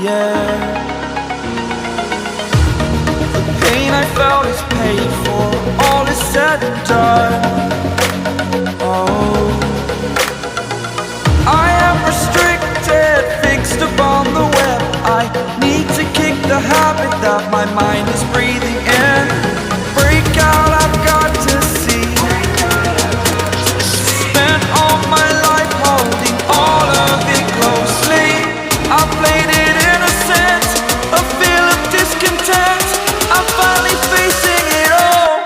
air. The pain I felt is paid for, all is said and done. Oh, I am restricted, fixed upon the web. I need to kick the habit that my mind is breathing in. Break out, I've got to see. Spent all my life holding all of it closely. I played it innocent, a feel of discontent. I'm finally facing it all,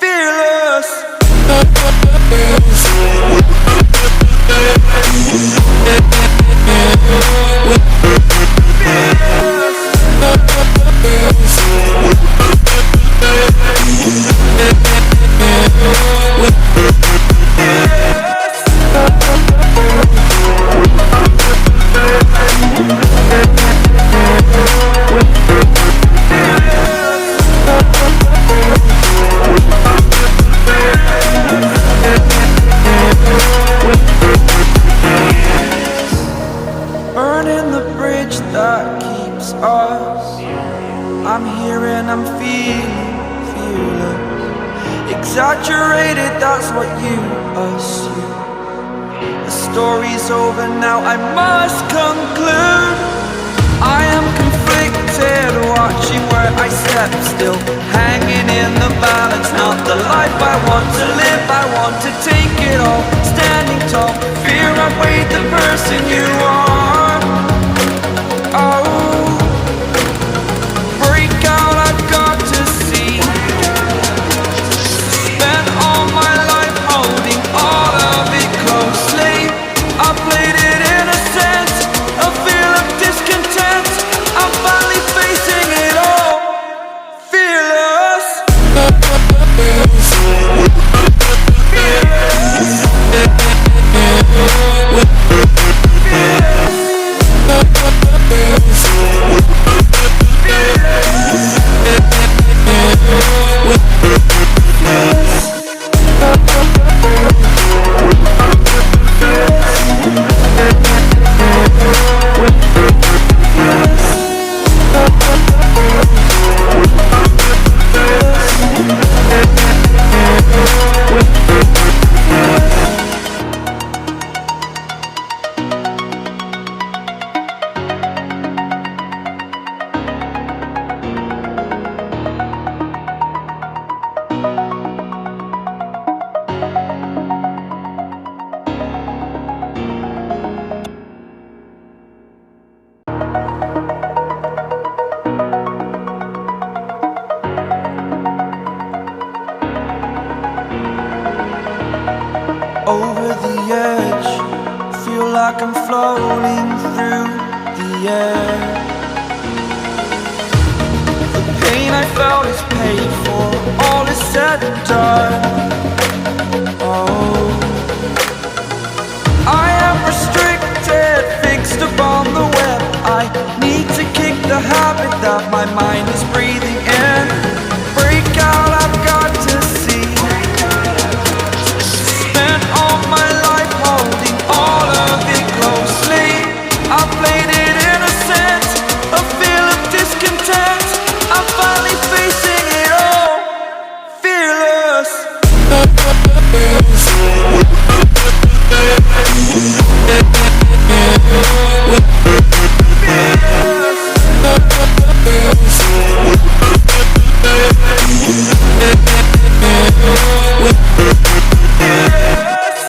fearless. Burning the bridge that keeps us. I'm here and I'm feeling fearless. Exaggerated, that's what you assume. The story's over now, I must conclude. I am conflicted, watching where I step still, hanging in the balance. Not the life I want to live, I want to take it all. Standing tall, fear outweighed the person you are. Oh, break out, I've got to see. Spent all my life holding all of it closely. I played it innocent, a feel of discontent. I'm finally facing it all, fearless. Over the edge, feel like I'm floating through the air. The pain I felt is paid for, all is said and done. Oh, I am restricted, fixed upon the web. I need to kick the habit that my mind is breathing in. Break out, I've got to see. Spent all my life holding all of it closely. I played it innocent, a feel of discontent. I'm finally facing it all, fearless.